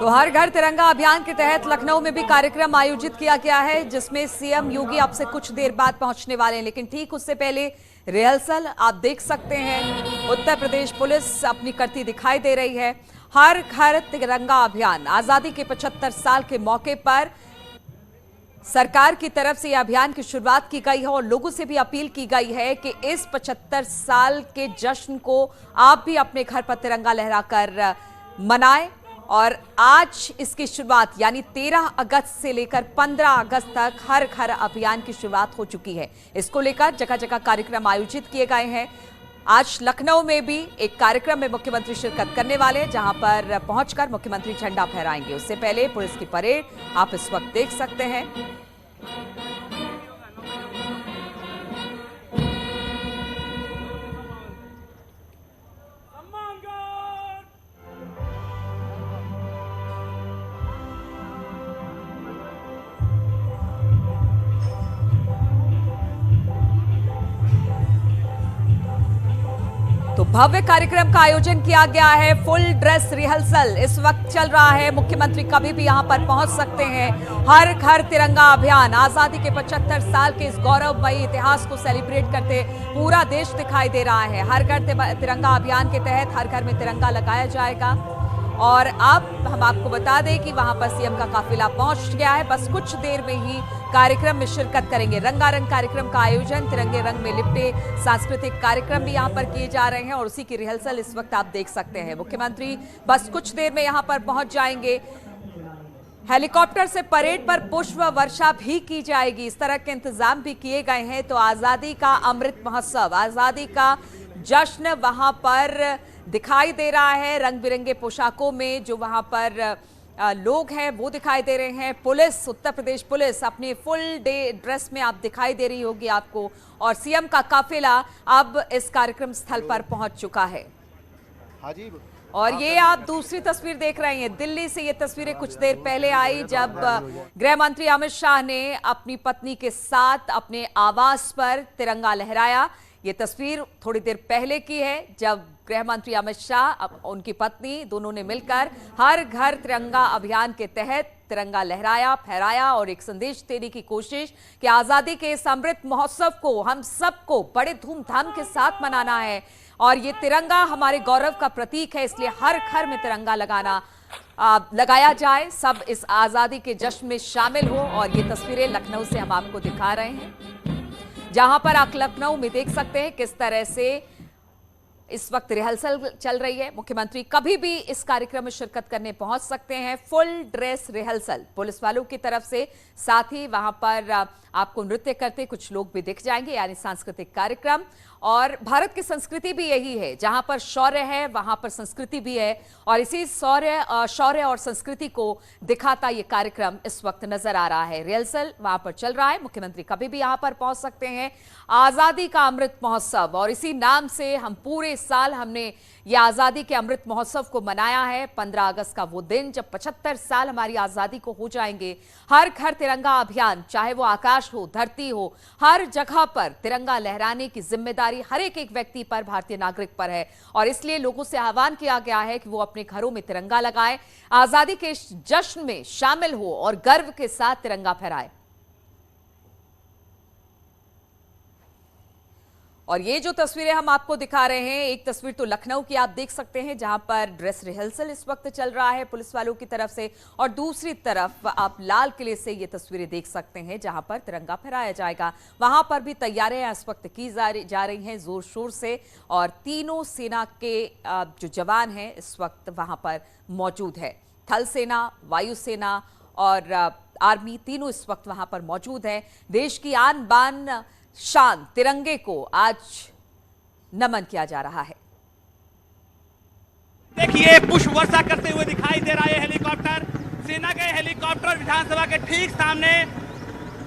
तो हर घर तिरंगा अभियान के तहत लखनऊ में भी कार्यक्रम आयोजित किया गया है, जिसमें सीएम योगी अब से कुछ देर बाद पहुंचने वाले हैं। लेकिन ठीक उससे पहले रिहर्सल आप देख सकते हैं। उत्तर प्रदेश पुलिस अपनी करती दिखाई दे रही है। हर घर तिरंगा अभियान आजादी के 75 साल के मौके पर सरकार की तरफ से यह अभियान की शुरुआत की गई है और लोगों से भी अपील की गई है कि इस 75 साल के जश्न को आप भी अपने घर पर तिरंगा लहराकर मनाएं। और आज इसकी शुरुआत यानी 13 अगस्त से लेकर 15 अगस्त तक हर घर अभियान की शुरुआत हो चुकी है। इसको लेकर जगह जगह कार्यक्रम आयोजित किए गए हैं। आज लखनऊ में भी एक कार्यक्रम में मुख्यमंत्री शिरकत करने वाले हैं, जहां पर पहुंचकर मुख्यमंत्री झंडा फहराएंगे। उससे पहले पुलिस की परेड आप इस वक्त देख सकते हैं। तो भव्य कार्यक्रम का आयोजन किया गया है। फुल ड्रेस रिहर्सल इस वक्त चल रहा है। मुख्यमंत्री कभी भी यहां पर पहुंच सकते हैं। हर घर तिरंगा अभियान आजादी के 75 साल के इस गौरवमयी इतिहास को सेलिब्रेट करते पूरा देश दिखाई दे रहा है। हर घर तिरंगा अभियान के तहत हर घर में तिरंगा लगाया जाएगा। और अब हम आपको बता दें कि वहां पर सीएम का काफिला पहुंच गया है। बस कुछ देर में ही कार्यक्रम में शिरकत करेंगे। रंगारंग कार्यक्रम का आयोजन, तिरंगे रंग में लिपटे सांस्कृतिक कार्यक्रम भी यहां पर किए जा रहे हैं और उसी की रिहर्सल इस वक्त आप देख सकते हैं। मुख्यमंत्री बस कुछ देर में यहां पर पहुंच जाएंगे। हेलीकॉप्टर से परेड पर पुष्प वर्षा भी की जाएगी। इस तरह के इंतजाम भी किए गए हैं। तो आजादी का अमृत महोत्सव, आजादी का जश्न वहां पर दिखाई दे रहा है। रंग बिरंगे पोशाकों में जो वहां पर लोग हैं वो दिखाई दे रहे हैं। पुलिस, उत्तर प्रदेश पुलिस अपनी फुल डे ड्रेस में आप दिखाई दे रही होगी आपको। और सीएम का काफिला अब इस कार्यक्रम स्थल पर पहुंच चुका है। और ये आप दूसरी तस्वीर देख रहे हैं। दिल्ली से ये तस्वीरें कुछ देर पहले आई, जब गृह मंत्री अमित शाह ने अपनी पत्नी के साथ अपने आवास पर तिरंगा लहराया। ये तस्वीर थोड़ी देर पहले की है, जब गृह मंत्री अमित शाह उनकी पत्नी दोनों ने मिलकर हर घर तिरंगा अभियान के तहत तिरंगा लहराया, फहराया और एक संदेश देने की कोशिश कि आजादी के इस अमृत महोत्सव को हम सबको बड़े धूमधाम के साथ मनाना है। और ये तिरंगा हमारे गौरव का प्रतीक है, इसलिए हर घर में तिरंगा लगाया जाए, सब इस आजादी के जश्न में शामिल हो। और ये तस्वीरें लखनऊ से हम आपको दिखा रहे हैं, जहां पर आप लखनऊ में देख सकते हैं किस तरह से इस वक्त रिहर्सल चल रही है। मुख्यमंत्री कभी भी इस कार्यक्रम में शिरकत करने पहुंच सकते हैं। फुल ड्रेस रिहर्सल पुलिस वालों की तरफ से, साथ ही वहां पर आपको नृत्य करते कुछ लोग भी दिख जाएंगे, यानी सांस्कृतिक कार्यक्रम। और भारत की संस्कृति भी यही है, जहां पर शौर्य है वहां पर संस्कृति भी है। और इसी शौर्य और संस्कृति को दिखाता ये कार्यक्रम इस वक्त नजर आ रहा है। रिहर्सल वहां पर चल रहा है। मुख्यमंत्री कभी भी यहां पर पहुंच सकते हैं। आजादी का अमृत महोत्सव, और इसी नाम से हम पूरे साल हमने ये आजादी के अमृत महोत्सव को मनाया है। 15 अगस्त का वो दिन जब 75 साल हमारी आजादी को हो जाएंगे। हर घर तिरंगा अभियान, चाहे वो आकाश हो, धरती हो, हर जगह पर तिरंगा लहराने की जिम्मेदारी हर एक व्यक्ति पर, भारतीय नागरिक पर है। और इसलिए लोगों से आह्वान किया गया है कि वो अपने घरों में तिरंगा लगाएं, आजादी के जश्न में शामिल हो और गर्व के साथ तिरंगा फहराएं। और ये जो तस्वीरें हम आपको दिखा रहे हैं, एक तस्वीर तो लखनऊ की आप देख सकते हैं, जहां पर ड्रेस रिहर्सल इस वक्त चल रहा है पुलिस वालों की तरफ से। और दूसरी तरफ आप लाल किले से ये तस्वीरें देख सकते हैं, जहां पर तिरंगा फहराया जाएगा। वहां पर भी तैयारियां इस वक्त की जा रही हैं जोर शोर से। और तीनों सेना के जो जवान हैं इस वक्त वहां पर मौजूद है। थल सेना, वायुसेना और आर्मी, तीनों इस वक्त वहां पर मौजूद है। देश की आन बान शान तिरंगे को आज नमन किया जा रहा है। देखिए पुष्प वर्षा करते हुए दिखाई दे रहा है हेलीकॉप्टर। सेना के हेलीकॉप्टर विधानसभा के ठीक सामने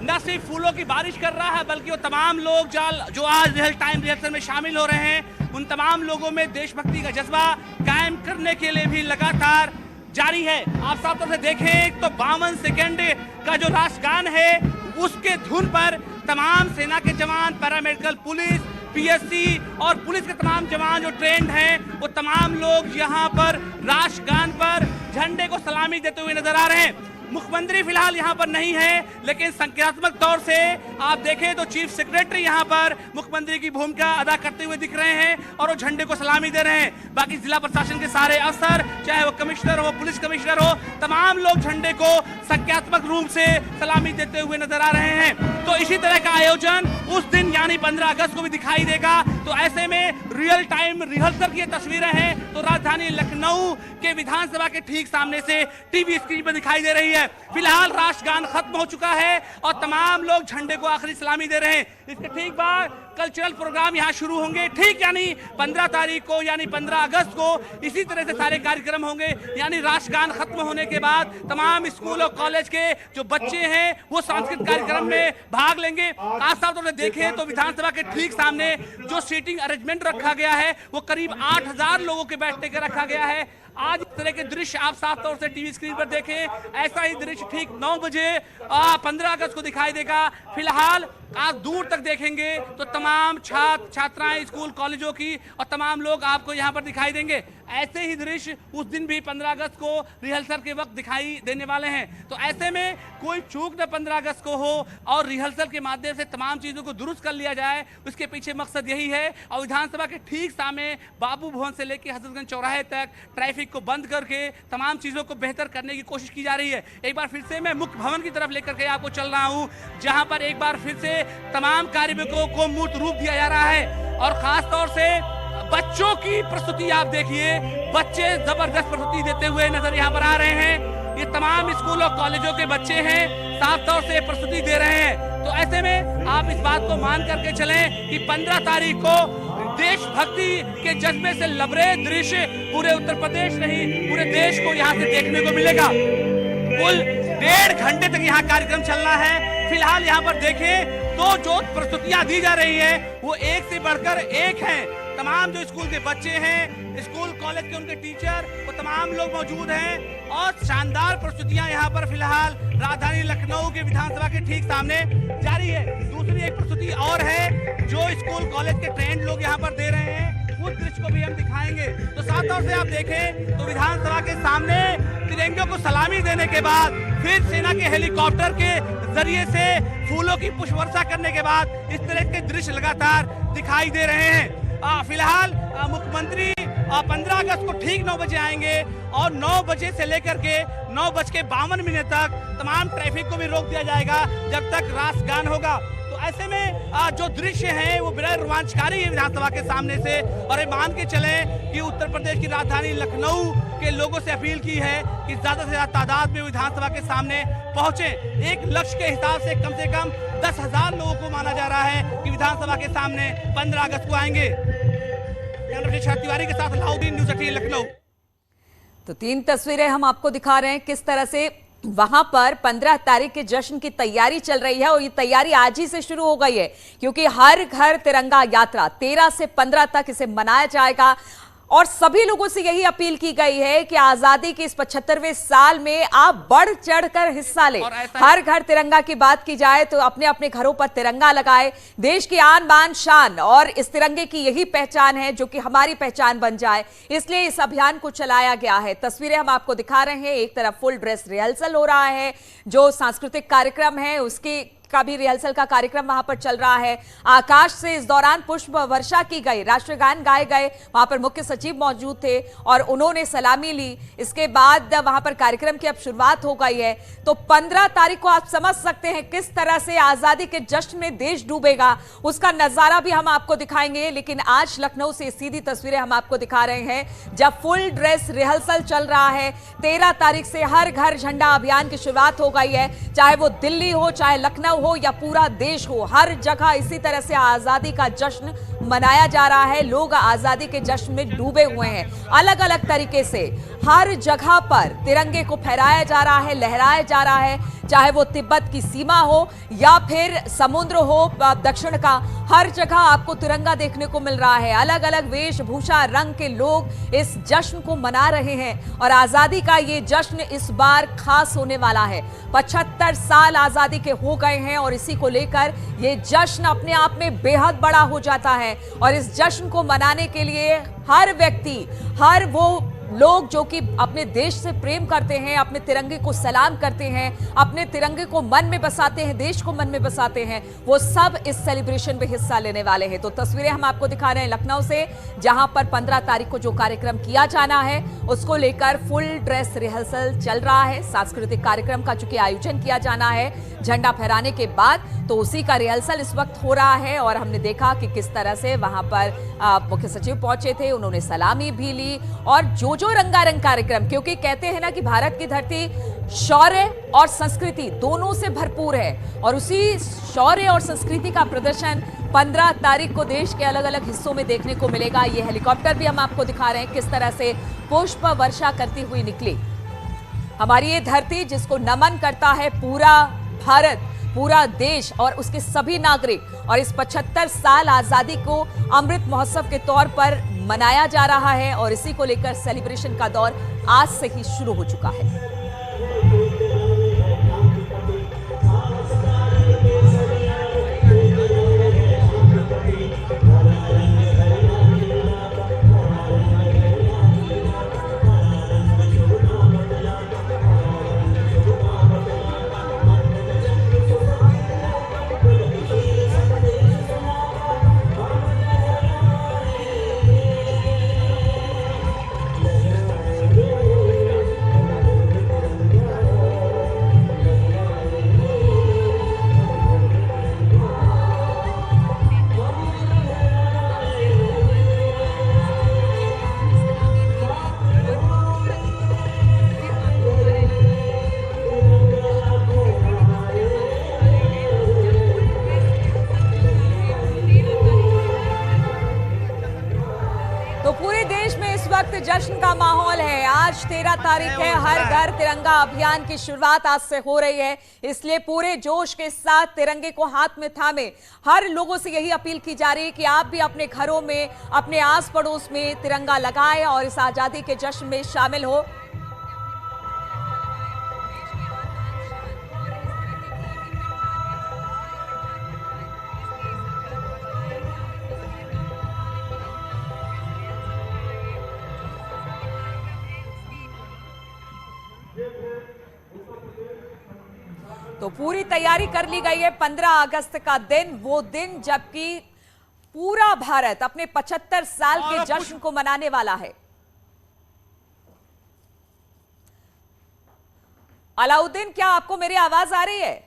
न सिर्फ फूलों की बारिश कर रहा है, बल्कि वो तमाम लोग जो आज रिहर्सल में शामिल हो रहे हैं, उन तमाम लोगों में देशभक्ति का जज्बा कायम करने के लिए भी लगातार जारी है। आप साफ तौर से देखें तो 52 सेकेंड का जो राष्ट्रगान है, उसके धुन पर तमाम सेना के जवान, पैरामेडिकल पुलिस, पीएससी और पुलिस के तमाम जवान जो ट्रेंड हैं, वो तमाम लोग यहाँ पर राष्ट्रगान पर झंडे को सलामी देते हुए नजर आ रहे हैं। मुख्यमंत्री फिलहाल यहाँ पर नहीं है, लेकिन संख्यात्मक तौर से आप देखें तो चीफ सेक्रेटरी यहाँ पर मुख्यमंत्री की भूमिका अदा करते हुए दिख रहे हैं और वो झंडे को सलामी दे रहे हैं। बाकी जिला प्रशासन के सारे अफसर, चाहे वो कमिश्नर हो, पुलिस कमिश्नर हो, तमाम लोग झंडे को संख्यात्मक रूप से सलामी देते हुए नजर आ रहे हैं। तो इसी तरह का आयोजन उस दिन यानी 15 अगस्त को भी दिखाई देगा। तो ऐसे में रियल टाइम रिहर्सल की तस्वीरें हैं तो राजधानी लखनऊ के विधानसभा के ठीक सामने से टीवी स्क्रीन पर दिखाई दे रही है। फिलहाल राष्ट्रगान खत्म हो चुका है और तमाम लोग झंडे को आखिरी सलामी दे रहे हैं। इसके ठीक बाद कल्चरल प्रोग्राम यहाँ शुरू होंगे, ठीक यानी 15 तारीख को यानी 15 अगस्त को इसी तरह से सारे कार्यक्रम होंगे। यानी राष्ट्रगान खत्म होने के बाद तमाम स्कूल और कॉलेज के जो बच्चे हैं वो सांस्कृतिक कार्यक्रम में भाग लेंगे। खास तौर पर देखें तो विधानसभा के ठीक सामने जो सीटिंग अरेंजमेंट रखा गया है वो करीब 8000 लोगों के बैठने का रखा गया है। आज इस तरह के दृश्य आप साफ तौर से टीवी स्क्रीन पर देखें। ऐसा ही दृश्य ठीक 9 बजे 15 अगस्त को दिखाई देगा। फिलहाल आप दूर तक देखेंगे तो तमाम छात्र छात्राएं स्कूल कॉलेजों की और तमाम लोग आपको यहाँ पर दिखाई देंगे। ऐसे ही दृश्य उस दिन भी 15 अगस्त को रिहर्सल के वक्त दिखाई देने वाले हैं। तो ऐसे में कोई चूक न 15 अगस्त को हो और रिहर्सल के माध्यम से तमाम चीजों को दुरुस्त कर लिया जाए, उसके पीछे मकसद यही है। और विधानसभा के ठीक सामने बाबू भवन से लेकर हजरतगंज चौराहे तक ट्रैफिक को बंद करके तमाम चीजों को बेहतर करने की कोशिश की जा रही है। एक बार फिर से मैं मुख्य भवन की तरफ लेकर के आपको चल रहा हूँ, जहां पर एक बार फिर से तमाम कार्मिकों को मूर्त रूप दिया जा रहा है। और खास तौर से बच्चों की प्रस्तुति आप देखिए, बच्चे जबरदस्त प्रस्तुति देते हुए नजर यहाँ पर आ रहे हैं। ये तमाम स्कूल और कॉलेजों के बच्चे हैं, साफ तौर से प्रस्तुति दे रहे हैं। तो ऐसे में आप इस बात को मान करके चलें कि 15 तारीख को देशभक्ति के जज्बे से लबरेज दृश्य पूरे उत्तर प्रदेश नहीं पूरे देश को यहाँ से देखने को मिलेगा। कुल 1.5 घंटे तक यहाँ कार्यक्रम चलना है। फिलहाल यहाँ पर देखें तो जो प्रस्तुतियां दी जा रही है वो एक से बढ़कर एक हैं। तमाम जो स्कूल के बच्चे हैं, स्कूल कॉलेज के उनके टीचर, वो तमाम लोग मौजूद हैं और शानदार प्रस्तुतियां यहाँ पर फिलहाल राजधानी लखनऊ के विधानसभा के ठीक सामने जारी है। दूसरी एक प्रस्तुति और है जो स्कूल कॉलेज के ट्रेंड लोग यहाँ पर दे रहे हैं, उस दृश्य को भी हम दिखाएंगे। तो साफ तौर से आप देखें तो विधानसभा के सामने तिरंगे को सलामी देने के बाद फिर सेना के हेलीकॉप्टर के जरिए से फूलों की पुष्प वर्षा करने के बाद इस तरह के दृश्य लगातार दिखाई दे रहे हैं। फिलहाल मुख्यमंत्री 15 अगस्त को ठीक 9 बजे आएंगे और 9 बजे से लेकर के 9:52 तक तमाम ट्रैफिक को भी रोक दिया जाएगा जब तक राष्ट्रगान होगा। तो ऐसे में जो दृश्य है वो बड़ा रोमांचकारी है विधानसभा के सामने से। और ये मान के चलें कि उत्तर प्रदेश की राजधानी लखनऊ के लोगों से अपील की है कि ज्यादा से ज्यादा तादाद में विधानसभा के सामने पहुंचे। एक लक्ष्य के हिसाब से कम 10,000 लोगों को माना जा रहा है कि विधानसभा के सामने 15 अगस्त को आएंगे। तिवारी के साथ लाउद्दीन, न्यूज़ 18 लखनऊ। तो 3 तस्वीरें हम आपको दिखा रहे हैं किस तरह से वहां पर 15 तारीख के जश्न की तैयारी चल रही है। और ये तैयारी आज ही से शुरू हो गई है क्योंकि हर घर तिरंगा यात्रा 13 से 15 तक इसे मनाया जाएगा। और सभी लोगों से यही अपील की गई है कि आजादी के इस 75वें साल में आप बढ़ चढ़कर हिस्सा लें। हर घर तिरंगा की बात की जाए तो अपने अपने घरों पर तिरंगा लगाए। देश की आन बान शान और इस तिरंगे की यही पहचान है जो कि हमारी पहचान बन जाए, इसलिए इस अभियान को चलाया गया है। तस्वीरें हम आपको दिखा रहे हैं। एक तरफ फुल ड्रेस रिहर्सल हो रहा है, जो सांस्कृतिक कार्यक्रम है उसकी का भी रिहर्सल का कार्यक्रम वहां पर चल रहा है। आकाश से इस दौरान पुष्प वर्षा की गई, राष्ट्रगान गाए गए। वहां पर मुख्य सचिव मौजूद थे और उन्होंने सलामी ली। इसके बाद वहां पर कार्यक्रम की अब शुरुआत हो गई है। तो 15 तारीख को आप समझ सकते हैं किस तरह से आजादी के जश्न में देश डूबेगा, उसका नजारा भी हम आपको दिखाएंगे। लेकिन आज लखनऊ से सीधी तस्वीरें हम आपको दिखा रहे हैं जब फुल ड्रेस रिहर्सल चल रहा है। 13 तारीख से हर घर झंडा अभियान की शुरुआत हो गई है, चाहे वो दिल्ली हो, चाहे लखनऊ हो या पूरा देश हो। हर जगह इसी तरह से आजादी का जश्न मनाया जा रहा है। लोग आजादी के जश्न में डूबे हुए हैं। अलग अलग तरीके से हर जगह पर तिरंगे को फहराया जा रहा है, लहराया जा रहा है। चाहे वो तिब्बत की सीमा हो या फिर समुद्र हो दक्षिण का, हर जगह आपको तिरंगा देखने को मिल रहा है। अलग अलग वेशभूषा रंग के लोग इस जश्न को मना रहे हैं और आजादी का ये जश्न इस बार खास होने वाला है। 75 साल आजादी के हो गए हैं और इसी को लेकर ये जश्न अपने आप में बेहद बड़ा हो जाता है और इस जश्न को मनाने के लिए हर व्यक्ति, हर वो लोग जो कि अपने देश से प्रेम करते हैं, अपने तिरंगे को सलाम करते हैं, अपने तिरंगे को मन में बसाते हैं, देश को मन में बसाते हैं, वो सब इस सेलिब्रेशन में हिस्सा लेने वाले हैं। तो तस्वीरें हम आपको दिखा रहे हैं लखनऊ से, जहां पर 15 तारीख को जो कार्यक्रम किया जाना है उसको लेकर फुल ड्रेस रिहर्सल चल रहा है। सांस्कृतिक कार्यक्रम का चूंकि आयोजन किया जाना है झंडा फहराने के बाद, तो उसी का रिहर्सल इस वक्त हो रहा है और हमने देखा कि किस तरह से वहां पर मुख्य सचिव पहुंचे थे, उन्होंने सलामी भी ली और जो रंगारंग कार्यक्रम, क्योंकि कहते हैं ना कि भारत की धरती शौर्य और संस्कृति दोनों से भरपूर है और उसी शौर्य और संस्कृति का प्रदर्शन 15 तारीख को देश के अलग अलग हिस्सों में देखने को मिलेगा। ये हेलीकॉप्टर भी हम आपको दिखा रहे हैं किस तरह से पुष्प वर्षा करती हुई निकली। हमारी ये धरती जिसको नमन करता है पूरा भारत, पूरा देश और उसके सभी नागरिक, और इस 75 साल आजादी को अमृत महोत्सव के तौर पर मनाया जा रहा है और इसी को लेकर सेलिब्रेशन का दौर आज से ही शुरू हो चुका है। तो पूरे देश में इस वक्त जश्न का माहौल है। आज 13 तारीख है, हर घर तिरंगा अभियान की शुरुआत आज से हो रही है, इसलिए पूरे जोश के साथ तिरंगे को हाथ में थामे हर लोगों से यही अपील की जा रही है कि आप भी अपने घरों में, अपने आस पड़ोस में तिरंगा लगाएं और इस आजादी के जश्न में शामिल हो। तो पूरी तैयारी कर ली गई है। 15 अगस्त का दिन, वो दिन जबकि पूरा भारत अपने 75 साल के जश्न को मनाने वाला है। अलाउद्दीन, क्या आपको मेरी आवाज आ रही है?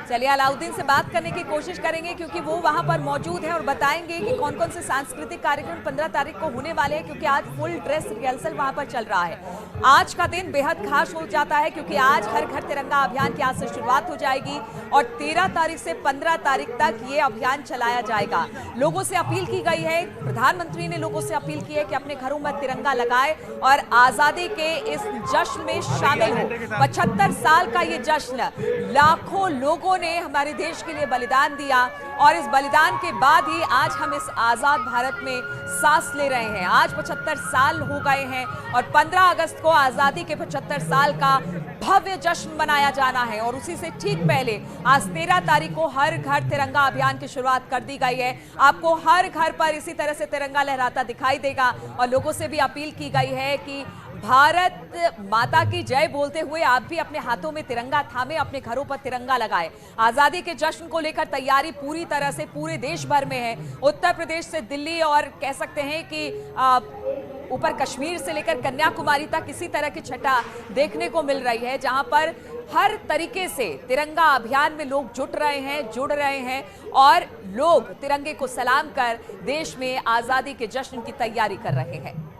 चलिए अलाउद्दीन से बात करने की कोशिश करेंगे क्योंकि वो वहां पर मौजूद है और बताएंगे कि कौन कौन से सांस्कृतिक कार्यक्रम 15 तारीख को होने वाले हैं, क्योंकि आज फुल ड्रेस रिहर्सल वहां पर चल रहा है। आज का दिन बेहद खास हो जाता है क्योंकि आज हर घर तिरंगा अभियान की आज से शुरुआत हो जाएगी और 13 तारीख से 15 तारीख तक ये अभियान चलाया जाएगा। लोगों से अपील की गई है, प्रधानमंत्री ने लोगों से अपील की है कि अपने घरों में तिरंगा लगाए और आजादी के इस जश्न में शामिल हो। 75 साल का ये जश्न, लाखों लोगों ने हमारे देश के लिए बलिदान दिया और इस बलिदान के बाद ही आज हम इस आजाद भारत में सांस ले रहे हैं। आज 75 साल हो गए हैं और 15 अगस्त को आजादी के 75 साल का भव्य जश्न मनाया जाना है और उसी से ठीक पहले आज 13 तारीख को हर घर तिरंगा अभियान की शुरुआत कर दी गई है। आपको हर घर पर इसी तरह से तिरंगा लहराता दिखाई देगा और लोगों से भी अपील की गई है कि भारत माता की जय बोलते हुए आप भी अपने हाथों में तिरंगा थामे अपने घरों पर तिरंगा लगाए। आजादी के जश्न को लेकर तैयारी पूरी तरह से पूरे देश भर में है। उत्तर प्रदेश से दिल्ली और कह सकते हैं कि ऊपर कश्मीर से लेकर कन्याकुमारी तक इसी तरह की छटा देखने को मिल रही है, जहां पर हर तरीके से तिरंगा अभियान में लोग जुड़ रहे हैं और लोग तिरंगे को सलाम कर देश में आजादी के जश्न की तैयारी कर रहे हैं।